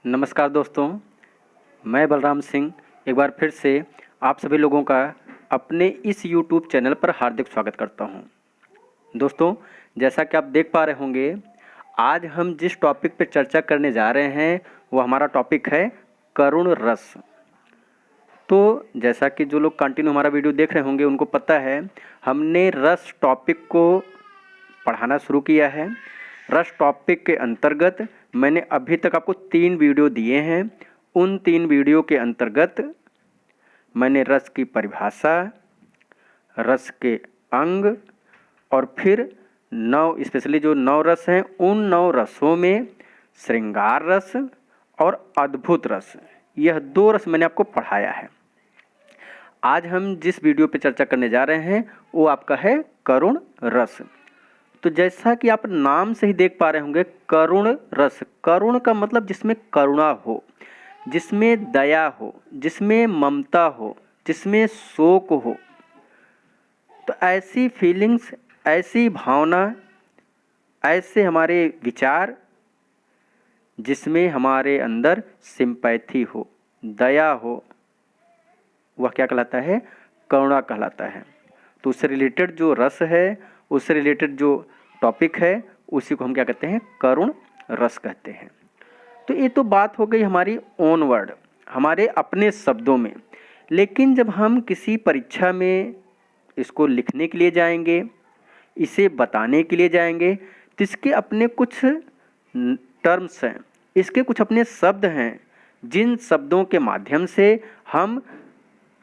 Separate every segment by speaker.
Speaker 1: नमस्कार दोस्तों, मैं बलराम सिंह एक बार फिर से आप सभी लोगों का अपने इस YouTube चैनल पर हार्दिक स्वागत करता हूं। दोस्तों, जैसा कि आप देख पा रहे होंगे, आज हम जिस टॉपिक पर चर्चा करने जा रहे हैं वो हमारा टॉपिक है करुण रस। तो जैसा कि जो लोग कंटिन्यू हमारा वीडियो देख रहे होंगे उनको पता है, हमने रस टॉपिक को पढ़ाना शुरू किया है। रस टॉपिक के अंतर्गत मैंने अभी तक आपको 3 वीडियो दिए हैं। उन 3 वीडियो के अंतर्गत मैंने रस की परिभाषा, रस के अंग और फिर 9 स्पेशली जो 9 रस हैं उन 9 रसों में श्रृंगार रस और अद्भुत रस, यह 2 रस मैंने आपको पढ़ाया है। आज हम जिस वीडियो पे चर्चा करने जा रहे हैं वो आपका है करुण रस। तो जैसा कि आप नाम से ही देख पा रहे होंगे, करुण रस, करुण का मतलब जिसमें करुणा हो, जिसमें दया हो, जिसमें ममता हो, जिसमें शोक हो। तो ऐसी फीलिंग्स, ऐसी भावना, ऐसे हमारे विचार जिसमें हमारे अंदर सिंपैथी हो, दया हो, वह क्या कहलाता है? करुणा कहलाता है। तो उससे रिलेटेड जो रस है, उससे रिलेटेड जो टॉपिक है, उसी को हम क्या कहते हैं? करुण रस कहते हैं। तो ये तो बात हो गई हमारी ओन वर्ड, हमारे अपने शब्दों में। लेकिन जब हम किसी परीक्षा में इसको लिखने के लिए जाएंगे, इसे बताने के लिए जाएंगे, तो इसके अपने कुछ टर्म्स हैं, इसके कुछ अपने शब्द हैं, जिन शब्दों के माध्यम से हम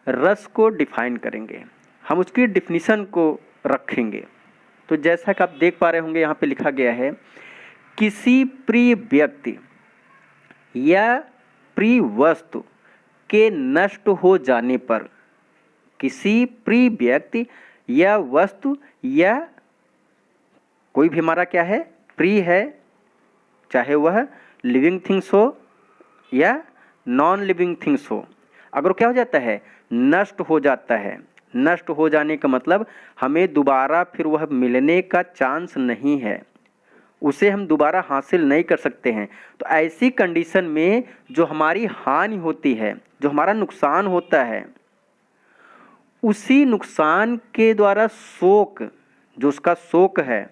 Speaker 1: रस को डिफाइन करेंगे, हम उसकी डिफिनीशन को रखेंगे। तो जैसा कि आप देख पा रहे होंगे, यहाँ पे लिखा गया है, किसी प्रिय व्यक्ति या प्रिय वस्तु के नष्ट हो जाने पर, किसी प्रिय व्यक्ति या वस्तु या कोई भी हमारा क्या है? प्रिय है, चाहे वह लिविंग थिंग्स हो या नॉन लिविंग थिंग्स हो। अगर क्या हो जाता है? नष्ट हो जाता है। नष्ट हो जाने का मतलब हमें दोबारा फिर वह मिलने का चांस नहीं है, उसे हम दोबारा हासिल नहीं कर सकते हैं। तो ऐसी कंडीशन में जो हमारी हानि होती है, जो हमारा नुकसान होता है, उसी नुकसान के द्वारा शोक, जो उसका शोक है,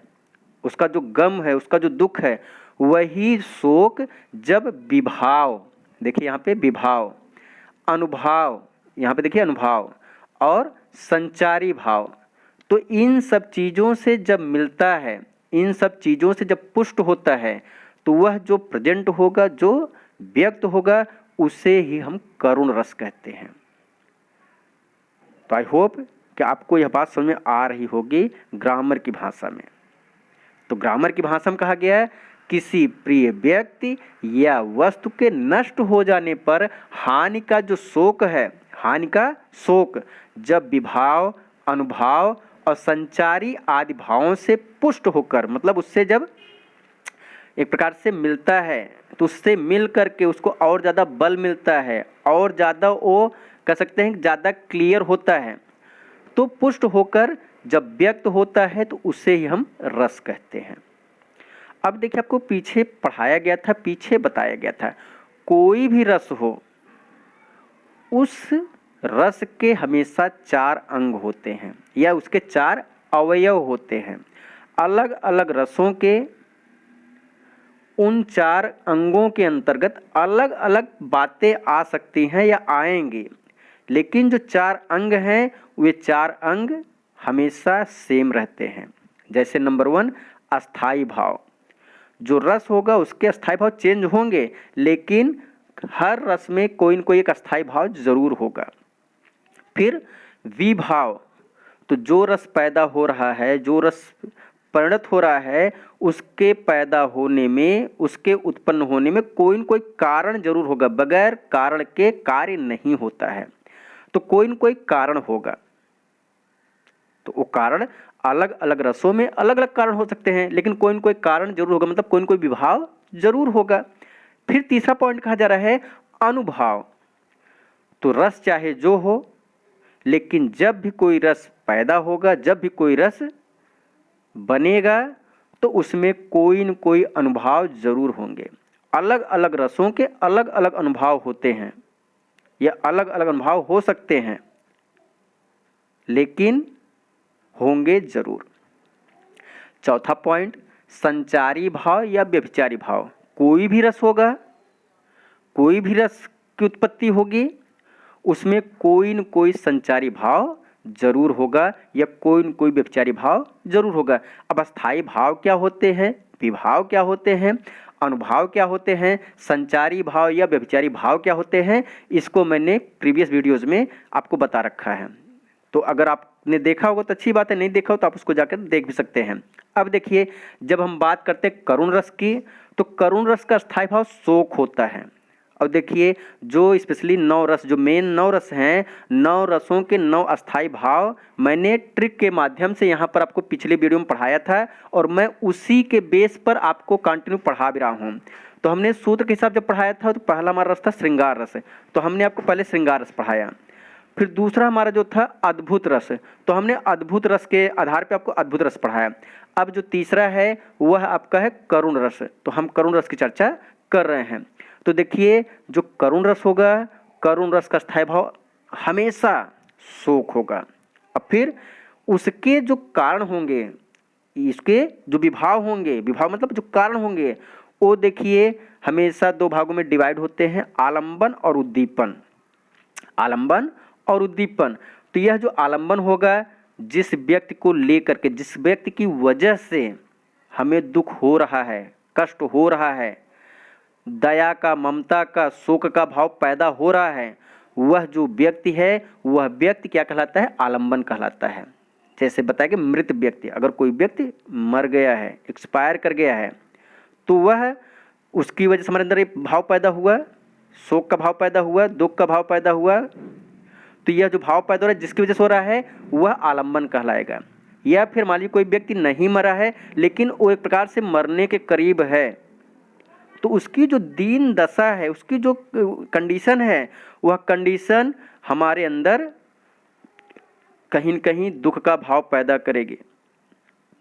Speaker 1: उसका जो गम है, उसका जो दुख है, वही शोक जब विभाव, देखिए यहाँ पे विभाव, अनुभाव, यहाँ पे देखिए अनुभाव और संचारी भाव, तो इन सब चीज़ों से जब मिलता है, इन सब चीज़ों से जब पुष्ट होता है, तो वह जो प्रेजेंट होगा, जो व्यक्त होगा, उसे ही हम करुण रस कहते हैं। तो आई होप कि आपको यह बात समझ में आ रही होगी ग्रामर की भाषा में। तो ग्रामर की भाषा में कहा गया है, किसी प्रिय व्यक्ति या वस्तु के नष्ट हो जाने पर हानि का जो शोक है, हानि का शोक जब विभाव, अनुभाव और संचारी आदि भावों से पुष्ट होकर, मतलब उससे जब एक प्रकार से मिलता है, तो उससे मिल करके उसको और ज़्यादा बल मिलता है, और ज़्यादा वो कह सकते हैं ज़्यादा क्लियर होता है। तो पुष्ट होकर जब व्यक्त होता है तो उसे ही हम रस कहते हैं। अब देखिए, आपको पीछे पढ़ाया गया था, पीछे बताया गया था, कोई भी रस हो, उस रस के हमेशा 4 अंग होते हैं या उसके 4 अवयव होते हैं। अलग अलग रसों के उन 4 अंगों के अंतर्गत अलग अलग बातें आ सकती हैं या आएंगी, लेकिन जो 4 अंग हैं, वे 4 अंग हमेशा सेम रहते हैं। जैसे नंबर 1 अस्थाई भाव, जो रस होगा उसके अस्थाई भाव चेंज होंगे, लेकिन हर रस में कोई न कोई एक अस्थाई भाव जरूर होगा। फिर विभाव, तो जो रस पैदा हो रहा है, जो रस परिणत हो रहा है, उसके पैदा होने में, उसके उत्पन्न होने में कोई न कोई कारण जरूर होगा, बगैर कारण के कार्य नहीं होता है। तो कोई न कोई कारण होगा। तो वो कारण अलग अलग रसों में अलग अलग कारण हो सकते हैं, लेकिन कोई न कोई कारण जरूर होगा, मतलब कोई न कोई विभाव जरूर होगा। फिर तीसरा पॉइंट कहा जा रहा है अनुभाव, तो रस चाहे जो हो, लेकिन जब भी कोई रस पैदा होगा, जब भी कोई रस बनेगा, तो उसमें कोई न कोई अनुभाव जरूर होंगे। अलग अलग रसों के अलग अलग अनुभव होते हैं, या अलग अलग अनुभव हो सकते हैं, लेकिन होंगे जरूर। चौथा पॉइंट, संचारी भाव या व्यभिचारी भाव। कोई भी रस होगा, कोई भी रस की उत्पत्ति होगी, उसमें कोई न कोई संचारी भाव जरूर होगा या कोई न कोई व्यभिचारी भाव जरूर होगा। अब अस्थाई भाव क्या होते हैं, विभाव क्या होते हैं, अनुभाव क्या होते हैं, संचारी भाव या व्यभिचारी भाव क्या होते हैं, इसको मैंने प्रीवियस वीडियोज़ में आपको बता रखा है। तो अगर आपने देखा होगा तो अच्छी बात है, नहीं देखा हो तो आप उसको जाकर देख भी सकते हैं। अब देखिए, जब हम बात करते हैं करुण रस की, तो करुण रस का स्थायी भाव शोक होता है। और देखिए, जो स्पेशली 9 रस, जो मेन 9 रस हैं, 9 रसों के 9 अस्थाई भाव मैंने ट्रिक के माध्यम से यहाँ पर आपको पिछले वीडियो में पढ़ाया था, और मैं उसी के बेस पर आपको कंटिन्यू पढ़ा भी रहा हूँ। तो हमने सूत्र के हिसाब जब पढ़ाया था तो पहला हमारा रस था श्रृंगार रस, तो हमने आपको पहले श्रृंगार रस पढ़ाया। फिर दूसरा हमारा जो था अद्भुत रस, तो हमने अद्भुत रस के आधार पे आपको अद्भुत रस पढ़ाया। अब जो तीसरा है वह आपका है करुण रस, तो हम करुण रस की चर्चा कर रहे हैं। तो देखिए, जो करुण रस होगा, करुण रस का स्थायी भाव हमेशा शोक होगा। अब फिर उसके जो कारण होंगे, इसके जो विभाव होंगे, विभाव मतलब जो कारण होंगे, वो देखिए हमेशा 2 भागों में डिवाइड होते हैं, आलंबन और उद्दीपन। आलंबन और उद्दीपन। तो यह जो आलंबन होगा, जिस व्यक्ति को लेकर के, जिस व्यक्ति की वजह से हमें दुख हो रहा है, कष्ट हो रहा है, दया का, ममता का, शोक का भाव पैदा हो रहा है, वह जो व्यक्ति है, वह व्यक्ति क्या कहलाता है, आलंबन कहलाता है। जैसे बताया कि मृत व्यक्ति, अगर कोई व्यक्ति मर गया है, एक्सपायर कर गया है, तो वह उसकी वजह से हमारे अंदर एक भाव पैदा हुआ, शोक का भाव पैदा हुआ, दुख का भाव पैदा हुआ, तो यह जो भाव पैदा हो रहा है, जिसकी वजह से हो रहा है, वह आलंबन कहलाएगा। या फिर मान लीजिए कोई व्यक्ति नहीं मरा है, लेकिन वो एक प्रकार से मरने के करीब है, तो उसकी जो दीन दशा है, उसकी जो कंडीशन है, वह कंडीशन हमारे अंदर कहीं न कहीं दुख का भाव पैदा करेगी।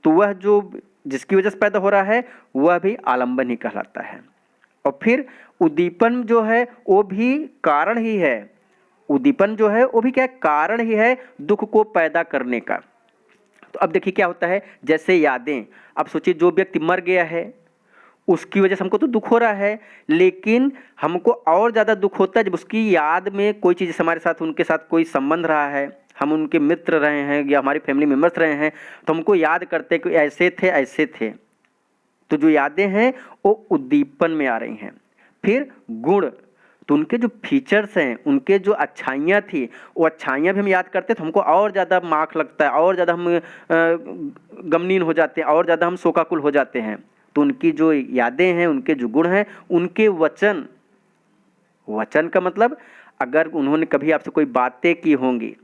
Speaker 1: तो वह जो जिसकी वजह से पैदा हो रहा है, वह भी आलंबन ही कहलाता है। और फिर उद्दीपन जो है, वो भी कारण ही है। उद्दीपन जो है वो भी क्या कारण ही है दुख को पैदा करने का। तो अब देखिए क्या होता है, जैसे यादें, अब सोचिए जो व्यक्ति मर गया है, उसकी वजह से हमको तो दुख हो रहा है, लेकिन हमको और ज़्यादा दुख होता है जब उसकी याद में कोई चीज़ हमारे साथ, उनके साथ कोई संबंध रहा है, हम उनके मित्र रहे हैं या हमारे फैमिली मेम्बर्स रहे हैं, तो हमको याद करते हैं कि ऐसे थे ऐसे थे। तो जो यादें हैं वो उद्दीपन में आ रही हैं। फिर गुण, तो उनके जो फीचर्स हैं, उनके जो अच्छाइयाँ थी, वो अच्छाइयाँ भी हम याद करते हैं तो हमको और ज़्यादा माख लगता है, और ज़्यादा हम गमनीन हो जाते हैं, और ज़्यादा हम शोकाकुल हो जाते हैं। तो उनकी जो यादें हैं, उनके जो गुण हैं, उनके वचन, वचन का मतलब अगर उन्होंने कभी आपसे कोई बातें की होंगी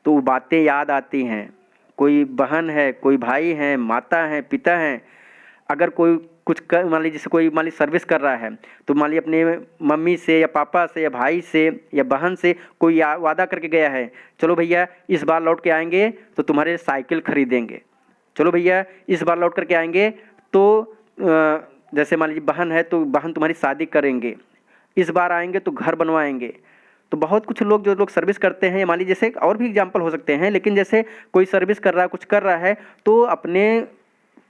Speaker 1: तो वो बातें याद आती हैं। कोई बहन है, कोई भाई है, माता है, पिता हैं, अगर कोई कुछ कर, मान लीजिए जैसे कोई मान लीजिए सर्विस कर रहा है, तो मान लीजिए अपने मम्मी से या पापा से या भाई से या बहन से कोई वादा करके गया है, चलो भैया इस बार लौट के आएंगे तो तुम्हारे साइकिल खरीदेंगे, चलो भैया इस बार लौट करके आएंगे तो जैसे मान लीजिए बहन है तो बहन तुम्हारी शादी करेंगे, इस बार आएंगे तो घर बनवाएंगे। तो बहुत कुछ लोग जो लोग सर्विस करते हैं, मान लीजिए जैसे और भी एग्जाम्पल हो सकते हैं, लेकिन जैसे कोई सर्विस कर रहा है, कुछ कर रहा है, तो अपने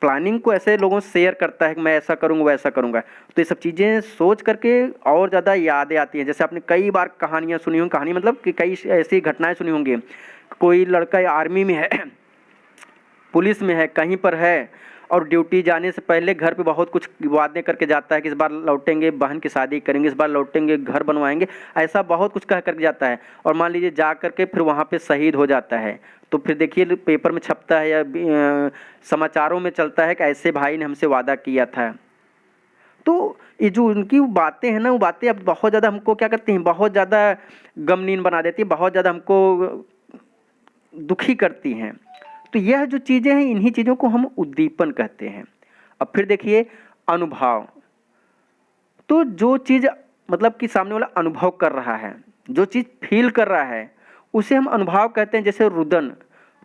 Speaker 1: प्लानिंग को ऐसे लोगों से शेयर करता है कि मैं ऐसा करूँगा वैसा करूँगा। तो ये सब चीज़ें सोच करके और ज़्यादा यादें आती हैं। जैसे आपने कई बार कहानियाँ सुनी होंगी, कहानी मतलब कि कई ऐसी घटनाएं सुनी होंगी, कोई लड़का आर्मी में है, पुलिस में है, कहीं पर है, और ड्यूटी जाने से पहले घर पे बहुत कुछ वादे करके जाता है कि इस बार लौटेंगे बहन की शादी करेंगे, इस बार लौटेंगे घर बनवाएंगे, ऐसा बहुत कुछ कह करके जाता है, और मान लीजिए जा करके फिर वहाँ पे शहीद हो जाता है। तो फिर देखिए पेपर में छपता है या समाचारों में चलता है कि ऐसे भाई ने हमसे वादा किया था। तो ये जो उनकी बातें हैं ना, वो बातें अब बहुत ज़्यादा हमको क्या करती हैं, बहुत ज़्यादा गमनीन बना देती हैं, बहुत ज़्यादा हमको दुखी करती हैं। तो यह जो चीज़ें हैं, इन्हीं चीज़ों को हम उद्दीपन कहते हैं। अब फिर देखिए अनुभाव, तो जो चीज़ मतलब कि सामने वाला अनुभव कर रहा है, जो चीज़ फील कर रहा है, उसे हम अनुभव कहते हैं। जैसे रुदन,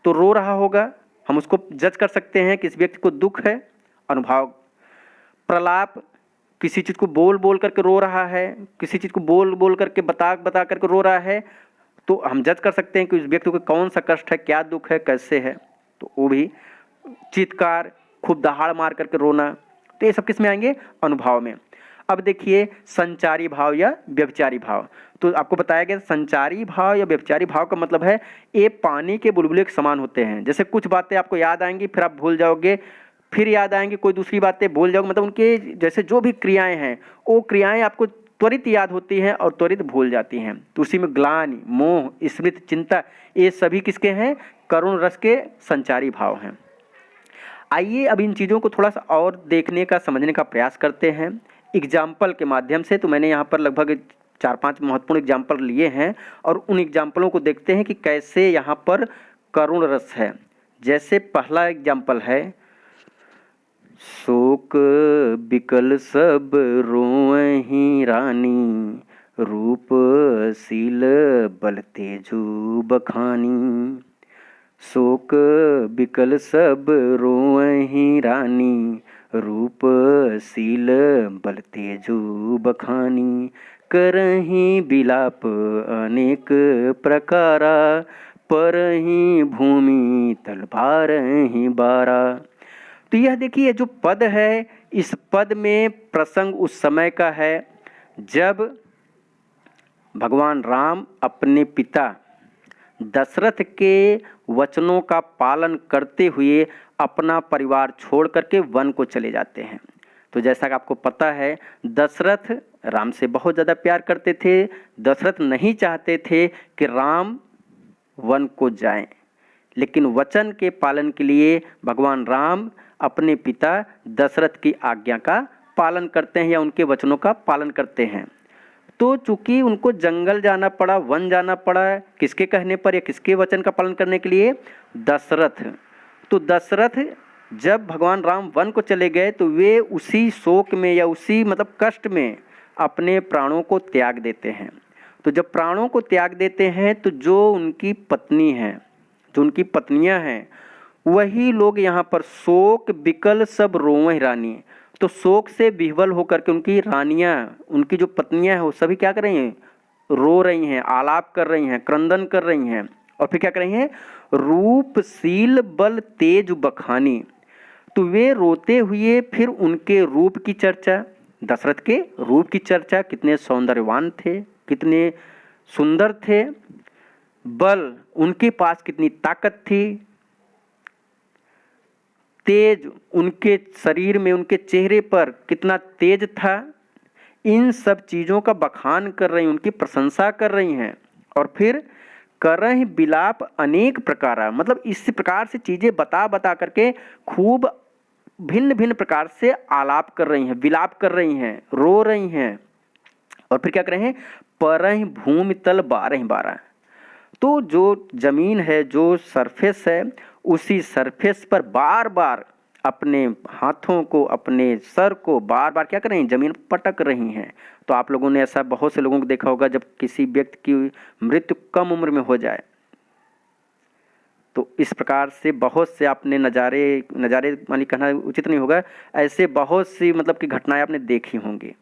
Speaker 1: तो रो रहा होगा, हम उसको जज कर सकते हैं कि इस व्यक्ति को दुख है, अनुभव। प्रलाप, किसी चीज़ को बोल बोल करके रो रहा है, किसी चीज़ को बोल बोल करके बता बता करके रो रहा है, तो हम जज कर सकते हैं कि उस व्यक्ति को कौन सा कष्ट है, क्या दुख है, कैसे है। तो वो भी चीत्कार, खूब दहाड़ मार करके रोना, तो ये सब किस में आएंगे? अनुभव में। अब देखिए संचारी भाव या व्यभिचारी भाव। तो आपको बताया गया संचारी भाव या व्यभिचारी भाव का मतलब है ये पानी के बुलबुले के समान होते हैं। जैसे कुछ बातें आपको याद आएंगी, फिर आप भूल जाओगे, फिर याद आएंगी, कोई दूसरी बातें भूल जाओगे। मतलब उनके जैसे जो भी क्रियाएं हैं वो क्रियाएं आपको त्वरित याद होती हैं और त्वरित भूल जाती हैं। तो उसी में ग्लानि, मोह, स्मृति, चिंता, ये सभी किसके हैं? करुण रस के संचारी भाव हैं। आइए अब इन चीज़ों को थोड़ा सा और देखने का, समझने का प्रयास करते हैं एग्जाम्पल के माध्यम से। तो मैंने यहाँ पर लगभग 4-5 महत्वपूर्ण एग्जाम्पल लिए हैं और उन एग्जाम्पलों को देखते हैं कि कैसे यहाँ पर करुण रस है। जैसे पहला एग्जाम्पल है, शोक बिकल सब रोएं रानी, रूप सील बल तेजु बखानी। शोक बिकल सब रोएं रानी, रूप सील बल तेजु बखानी। करहीं बिलाप अनेक प्रकारा, परहीं भूमि तल बारहीं बारा। तो यह देखिए जो पद है, इस पद में प्रसंग उस समय का है जब भगवान राम अपने पिता दशरथ के वचनों का पालन करते हुए अपना परिवार छोड़ करके वन को चले जाते हैं। तो जैसा कि आपको पता है, दशरथ राम से बहुत ज़्यादा प्यार करते थे। दशरथ नहीं चाहते थे कि राम वन को जाएं, लेकिन वचन के पालन के लिए भगवान राम अपने पिता दशरथ की आज्ञा का पालन करते हैं या उनके वचनों का पालन करते हैं। तो चूंकि उनको जंगल जाना पड़ा, वन जाना पड़ा, किसके कहने पर या किसके वचन का पालन करने के लिए? दशरथ। तो दशरथ जब भगवान राम वन को चले गए तो वे उसी शोक में या उसी मतलब कष्ट में अपने प्राणों को त्याग देते हैं। तो जब प्राणों को त्याग देते हैं तो जो उनकी पत्नी है, जो उनकी पत्नियां हैं, वही लोग यहाँ पर शोक बिकल सब रोएं रानी। तो शोक से विह्वल होकर के उनकी रानियां, उनकी जो पत्नियां हैं, वो सभी क्या कर रही हैं? रो रही हैं, आलाप कर रही हैं, क्रंदन कर रही हैं। और फिर क्या कर रही हैं? रूप सील बल तेज बखानी। तो वे रोते हुए फिर उनके रूप की चर्चा, दशरथ के रूप की चर्चा, कितने सौंदर्यवान थे, कितने सुंदर थे, बल उनके पास कितनी ताकत थी, तेज उनके शरीर में, उनके चेहरे पर कितना तेज था, इन सब चीज़ों का बखान कर रही, उनकी प्रशंसा कर रही हैं। और फिर करह बिलाप अनेक प्रकारा, मतलब इस प्रकार से चीज़ें बता बता करके खूब भिन्न भिन्न प्रकार से आलाप कर रही हैं, विलाप कर रही हैं, रो रही हैं। और फिर क्या कर रहे हैं? परह भूमि तल बारह बारह। तो जो जमीन है, जो सरफेस है, उसी सरफेस पर बार बार अपने हाथों को, अपने सर को बार बार क्या कर रही हैं? जमीन पटक रही हैं। तो आप लोगों ने ऐसा बहुत से लोगों को देखा होगा, जब किसी व्यक्ति की मृत्यु कम उम्र में हो जाए तो इस प्रकार से बहुत से आपने नज़ारे मानी कहना उचित नहीं होगा, ऐसे बहुत सी मतलब की घटनाएं आपने देखी होंगी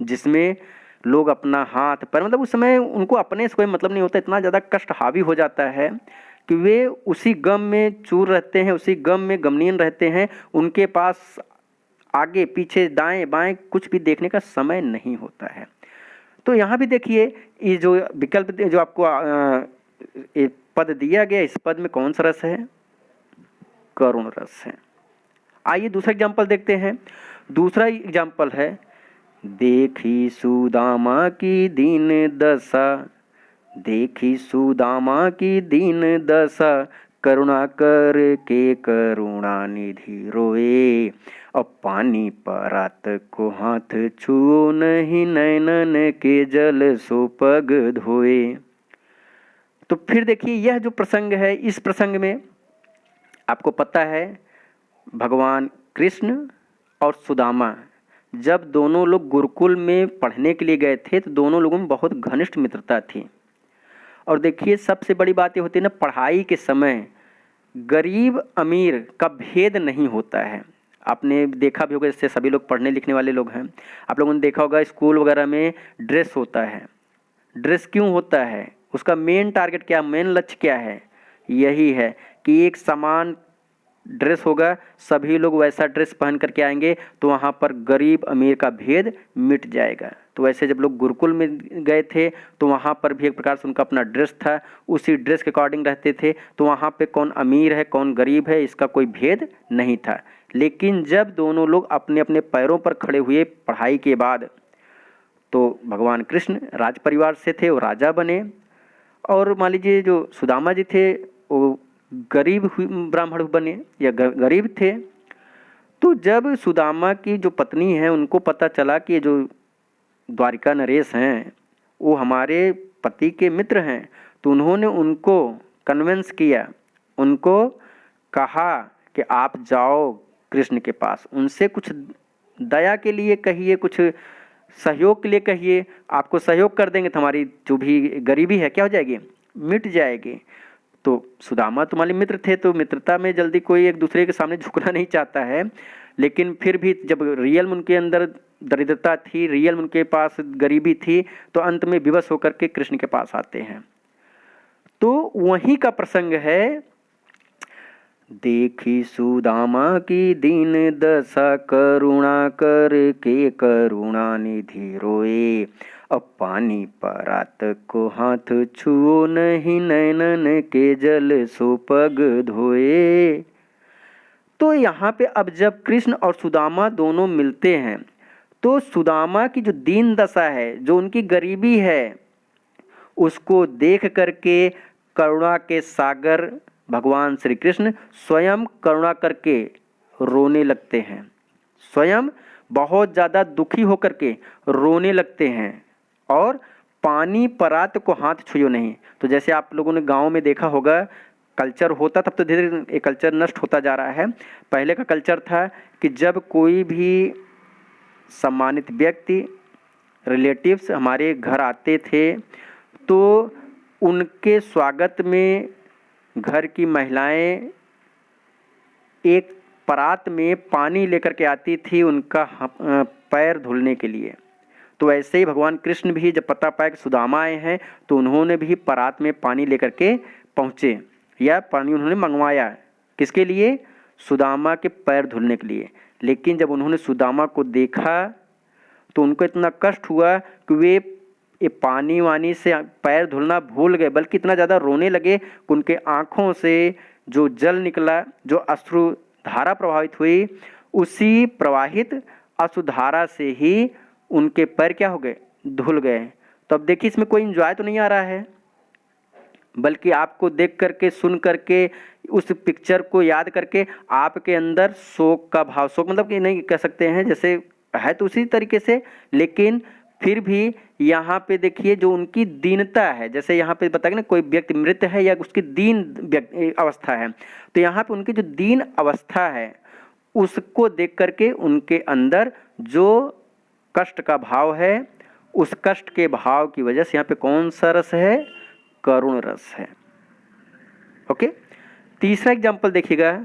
Speaker 1: जिसमें लोग अपना हाथ पर, मतलब उस समय उनको अपने से कोई मतलब नहीं होता, इतना ज़्यादा कष्ट हावी हो जाता है कि वे उसी गम में चूर रहते हैं, उसी गम में गमनीन रहते हैं। उनके पास आगे पीछे दाएं बाएं कुछ भी देखने का समय नहीं होता है। तो यहाँ भी देखिए, ये जो विकल्प जो आपको पद दिया गया, इस पद में कौन सा रस है? करुण रस है। आइए दूसरा एग्जाम्पल देखते हैं। दूसरा एग्जाम्पल है, देखी सुदामा की दीन दशा, देखी सुदामा की दीन दशा, करुणा कर के करुणा निधि रोए, अब पानी परात को हाथ छुओ नहीं, नैनन के जल सो पग धोए। तो फिर देखिए यह जो प्रसंग है, इस प्रसंग में आपको पता है भगवान कृष्ण और सुदामा जब दोनों लोग गुरुकुल में पढ़ने के लिए गए थे तो दोनों लोगों में बहुत घनिष्ठ मित्रता थी। और देखिए सबसे बड़ी बात ये होती है ना, पढ़ाई के समय गरीब अमीर का भेद नहीं होता है। आपने देखा भी होगा, जैसे सभी लोग पढ़ने लिखने वाले लोग हैं, आप लोगों ने देखा होगा स्कूल वगैरह में ड्रेस होता है। ड्रेस क्यों होता है? उसका मेन टारगेट क्या, मेन लक्ष्य क्या है? यही है कि एक समान ड्रेस होगा, सभी लोग वैसा ड्रेस पहन करके आएंगे तो वहाँ पर गरीब अमीर का भेद मिट जाएगा। तो वैसे जब लोग गुरुकुल में गए थे तो वहाँ पर भी एक प्रकार से उनका अपना ड्रेस था, उसी ड्रेस के अकॉर्डिंग रहते थे, तो वहाँ पे कौन अमीर है कौन गरीब है इसका कोई भेद नहीं था। लेकिन जब दोनों लोग अपने अपने पैरों पर खड़े हुए पढ़ाई के बाद, तो भगवान कृष्ण राज परिवार से थे, वो राजा बने, और मान लीजिए जो सुदामा जी थे वो गरीब ब्राह्मण बने या गरीब थे। तो जब सुदामा की जो पत्नी है उनको पता चला कि जो द्वारिका नरेश हैं वो हमारे पति के मित्र हैं, तो उन्होंने उनको कन्विंस किया, उनको कहा कि आप जाओ कृष्ण के पास, उनसे कुछ दया के लिए कहिए, कुछ सहयोग के लिए कहिए, आपको सहयोग कर देंगे तो हमारी जो भी गरीबी है क्या हो जाएगी, मिट जाएगी। तो सुदामा तुम्हारे मित्र थे, तो मित्रता में जल्दी कोई एक दूसरे के सामने झुकना नहीं चाहता है, लेकिन फिर भी जब रियल में उनके अंदर दरिद्रता थी, रियल में उनके पास गरीबी थी, तो अंत में विवश होकर के कृष्ण के पास आते हैं। तो वहीं का प्रसंग है, देखी सुदामा की दीन दशा, करुणा करके करुणा निधि रोए, अब पानी परात को हाथ छुओ नहीं, नैनन के जल सो पग धोए। तो यहाँ पे अब जब कृष्ण और सुदामा दोनों मिलते हैं तो सुदामा की जो दीन दशा है, जो उनकी गरीबी है, उसको देख करके करुणा के सागर भगवान श्री कृष्ण स्वयं करुणा करके रोने लगते हैं, स्वयं बहुत ज़्यादा दुखी होकर के रोने लगते हैं, और पानी परात को हाथ छुओ नहीं। तो जैसे आप लोगों ने गांव में देखा होगा, कल्चर होता, तब तो धीरे धीरे ये कल्चर नष्ट होता जा रहा है। पहले का कल्चर था कि जब कोई भी सम्मानित व्यक्ति, रिलेटिव्स हमारे घर आते थे तो उनके स्वागत में घर की महिलाएं एक परात में पानी लेकर के आती थी उनका पैर धुलने के लिए। तो ऐसे ही भगवान कृष्ण भी जब पता पाया कि सुदामा आए हैं तो उन्होंने भी परात में पानी लेकर के पहुँचे, या पानी उन्होंने मंगवाया, किसके लिए, सुदामा के पैर धुलने के लिए। लेकिन जब उन्होंने सुदामा को देखा तो उनको इतना कष्ट हुआ कि वे ये पानी वानी से पैर धुलना भूल गए, बल्कि इतना ज़्यादा रोने लगे कि उनके आँखों से जो जल निकला, जो अश्रु धारा प्रभावित हुई, उसी प्रवाहित अश्रुधारा से ही उनके पैर क्या हो गए, धुल गए। तो अब देखिए इसमें कोई एंजॉय तो नहीं आ रहा है, बल्कि आपको देख करके, सुन करके, उस पिक्चर को याद करके आपके अंदर शोक का भाव, शोक मतलब कि नहीं कह सकते हैं, जैसे है तो उसी तरीके से, लेकिन फिर भी यहाँ पे देखिए जो उनकी दीनता है, जैसे यहाँ पे बताया ना कोई व्यक्ति मृत है या उसकी दीन अवस्था है, तो यहाँ पे उनकी जो दीन अवस्था है उसको देख करके उनके अंदर जो कष्ट का भाव है, उस कष्ट के भाव की वजह से यहाँ पे कौन सा रस है, करुण रस है। ओके, तीसरा एग्जाम्पल देखिएगा,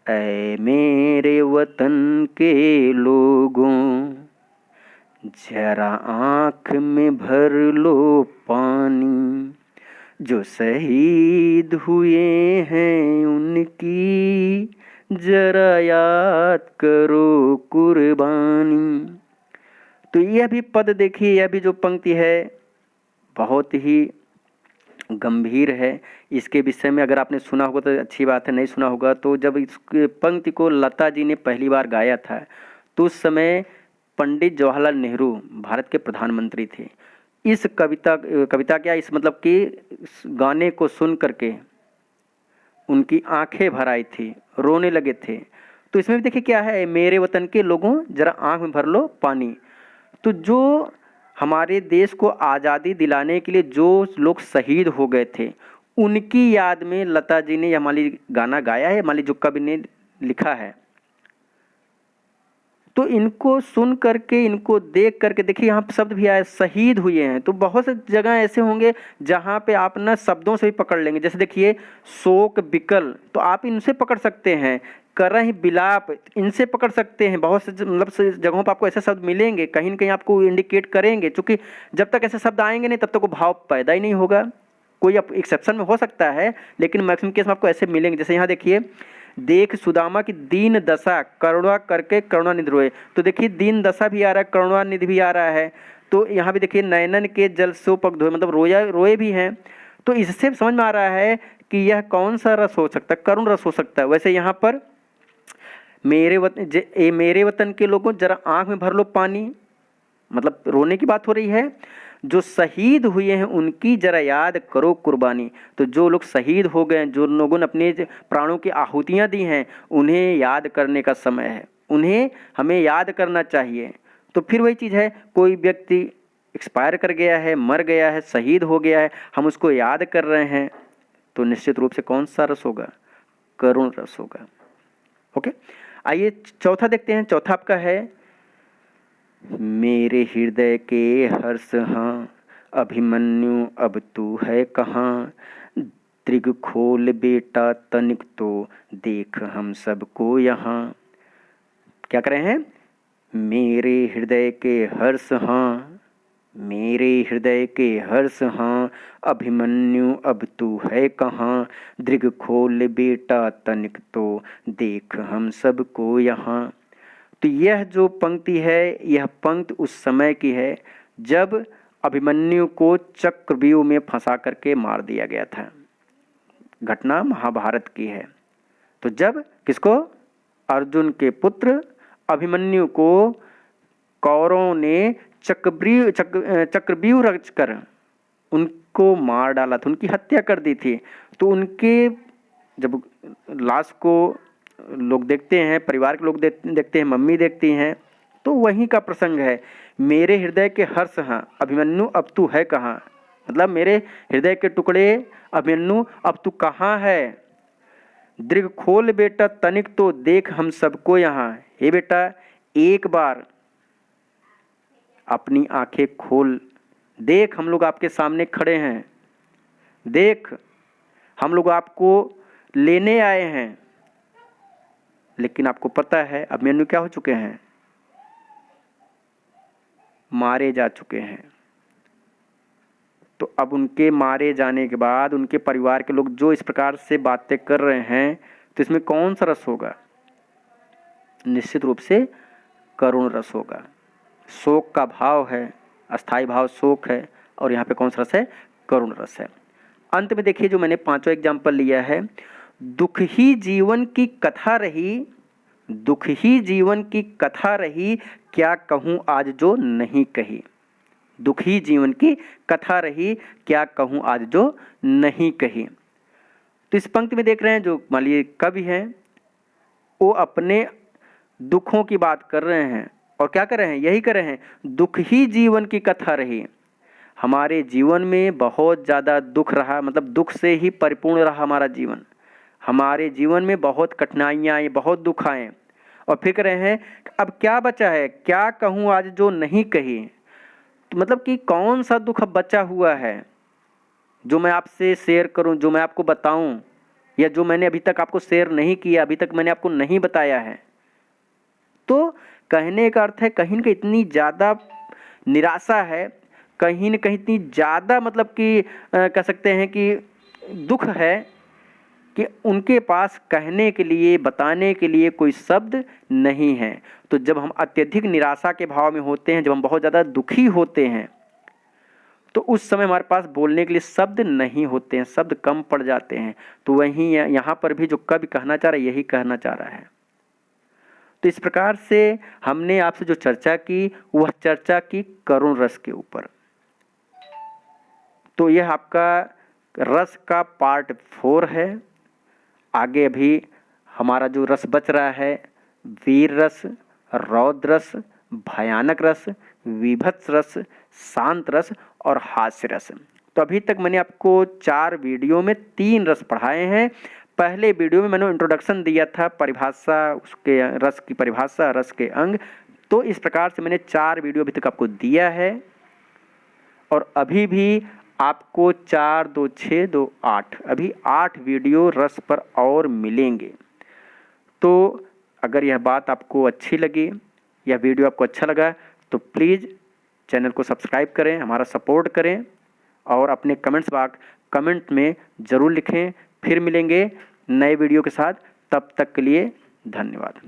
Speaker 1: ऐ मेरे वतन के लोगों जरा आँख में भर लो पानी, जो शहीद हुए हैं उनकी जरा याद करो कुर्बानी। तो यह भी पद देखिए, यह भी जो पंक्ति है बहुत ही गंभीर है। इसके विषय में अगर आपने सुना होगा तो अच्छी बात है, नहीं सुना होगा तो जब इस पंक्ति को लता जी ने पहली बार गाया था तो उस समय पंडित जवाहरलाल नेहरू भारत के प्रधानमंत्री थे। इस कविता क्या, इस मतलब कि गाने को सुन करके उनकी आंखें भर आई थी, रोने लगे थे। तो इसमें भी देखिए क्या है, मेरे वतन के लोगों जरा आंख में भर लो पानी। तो जो हमारे देश को आज़ादी दिलाने के लिए जो लोग शहीद हो गए थे उनकी याद में लता जी ने हमारी गाना गाया है, हमारी जो कवि ने लिखा है। तो इनको सुन करके, इनको देख करके देखिए यहाँ शब्द भी आए, शहीद हुए हैं। तो बहुत से जगह ऐसे होंगे जहाँ पे आप ना शब्दों से भी पकड़ लेंगे, जैसे देखिए शोक विकल, तो आप इनसे पकड़ सकते हैं करह बिलाप, इनसे पकड़ सकते हैं। बहुत से मतलब से जगहों पर आपको ऐसे शब्द मिलेंगे, कहीं न कहीं आपको इंडिकेट करेंगे, क्योंकि जब तक ऐसे शब्द आएंगे नहीं तब तक वो भाव पैदा ही नहीं होगा। कोई एक्सेप्शन में हो सकता है, लेकिन मैक्सिमम केस में आपको ऐसे मिलेंगे। जैसे यहाँ देखिए, देख सुदामा की दीन दशा करुणा करके करुणानिधि रोए। तो देखिए दीन दशा भी आ रहा है, करुणानिधि भी आ रहा है। तो यहाँ भी देखिए नयनन के जल सो पग धोए, मतलब रोए भी हैं। तो इससे समझ में आ रहा है कि यह कौन सा रस हो सकता है, करुण रस हो सकता है। वैसे यहाँ पर मेरे वतन के लोगों जरा आंख में भर लो पानी, मतलब रोने की बात हो रही है। जो शहीद हुए हैं उनकी जरा याद करो कुर्बानी। तो जो लोग शहीद हो गए, जो लोगों ने अपने प्राणों की आहुतियां दी हैं, उन्हें याद करने का समय है, उन्हें हमें याद करना चाहिए। तो फिर वही चीज़ है, कोई व्यक्ति एक्सपायर कर गया है, मर गया है, शहीद हो गया है, हम उसको याद कर रहे हैं, तो निश्चित रूप से कौन सा रस होगा, करुण रस होगा। ओके, आइए चौथा देखते हैं। चौथा आपका है, मेरे हृदय के हर्ष हाँ, अभिमन्यु अब तू है कहाँ, दृग खोल बेटा तनिक तो देख हम सबको यहाँ। क्या कर रहे हैं, मेरे हृदय के हर्ष हाँ, मेरे हृदय के हर्ष हाँ, अभिमन्यु अब तू है कहाँ, दृग खोल बेटा तनिक तो देख हम सबको यहाँ। तो यह जो पंक्ति है, यह पंक्ति उस समय की है जब अभिमन्यु को चक्रव्यूह में फंसा करके मार दिया गया था। घटना महाभारत की है। तो जब किसको, अर्जुन के पुत्र अभिमन्यु को कौरवों ने चक्रव्यूह रचकर उनको मार डाला था, उनकी हत्या कर दी थी। तो उनके जब लाश को लोग देखते हैं, परिवार के लोग देखते हैं, मम्मी देखती हैं, तो वहीं का प्रसंग है, मेरे हृदय के हर्ष हाँ, अभिमन्यु अब तू है कहाँ। मतलब मेरे हृदय के टुकड़े अभिमन्यु अब तू कहाँ है, दृग खोल बेटा तनिक तो देख हम सबको यहाँ। हे बेटा, एक बार अपनी आंखें खोल देख, हम लोग आपके सामने खड़े हैं, देख हम लोग आपको लेने आए हैं। लेकिन आपको पता है अभिमन्यु क्या हो चुके हैं, मारे जा चुके हैं। तो अब उनके मारे जाने के बाद उनके परिवार के लोग जो इस प्रकार से बातें कर रहे हैं, तो इसमें कौन सा रस होगा, निश्चित रूप से करुण रस होगा। शोक का भाव है, अस्थाई भाव शोक है, और यहाँ पे कौन सा रस है, करुण रस है। अंत में देखिए जो मैंने पांचों एग्जाम्पल लिया है, दुख ही जीवन की कथा रही, दुख ही जीवन की कथा रही, क्या कहूँ आज जो नहीं कही। दुख ही जीवन की कथा रही, क्या कहूँ आज जो नहीं कही। तो इस पंक्ति में देख रहे हैं जो मान लीजिए कवि हैं, वो अपने दुखों की बात कर रहे हैं, और क्या कर रहे हैं, यही कर रहे हैं, दुख ही जीवन की कथा रही। हमारे जीवन में बहुत ज़्यादा दुख रहा, मतलब दुख से ही परिपूर्ण रहा हमारा जीवन। हमारे जीवन में बहुत कठिनाइयाँ आई, बहुत दुख आए, और फिर कह रहे हैं अब क्या बचा है, क्या कहूँ आज जो नहीं कही। तो मतलब कि कौन सा दुख अब बचा हुआ है जो मैं आपसे शेयर करूं, जो मैं आपको बताऊं, या जो मैंने अभी तक आपको शेयर नहीं किया, अभी तक मैंने आपको नहीं बताया है। तो कहने का अर्थ है कहीं न कहीं इतनी ज़्यादा निराशा है, कहीं न कहीं इतनी ज़्यादा मतलब कि कह सकते हैं कि दुख है कि उनके पास कहने के लिए, बताने के लिए कोई शब्द नहीं है। तो जब हम अत्यधिक निराशा के भाव में होते हैं, जब हम बहुत ज़्यादा दुखी होते हैं, तो उस समय हमारे पास बोलने के लिए शब्द नहीं होते हैं, शब्द कम पड़ जाते हैं। तो वहीं यहाँ पर भी जो कवि कहना चाह रहा है, यही कहना चाह रहा है। तो इस प्रकार से हमने आपसे जो चर्चा की, वह चर्चा की करुण रस के ऊपर। तो यह आपका रस का पार्ट 4 है। आगे अभी हमारा जो रस बच रहा है, वीर रस, रौद्र रस, भयानक रस, विभत्स रस, शांत रस और हास्य रस। तो अभी तक मैंने आपको 4 वीडियो में 3 रस पढ़ाए हैं। पहले वीडियो में मैंने इंट्रोडक्शन दिया था, परिभाषा, उसके रस की परिभाषा, रस के अंग। तो इस प्रकार से मैंने 4 वीडियो अभी तक आपको दिया है, और अभी भी आपको 4, 2, 6, 2, 8, अभी 8 वीडियो रस पर और मिलेंगे। तो अगर यह बात आपको अच्छी लगी, यह वीडियो आपको अच्छा लगा, तो प्लीज़ चैनल को सब्सक्राइब करें, हमारा सपोर्ट करें और अपने कमेंट में ज़रूर लिखें। फिर मिलेंगे नए वीडियो के साथ, तब तक के लिए धन्यवाद।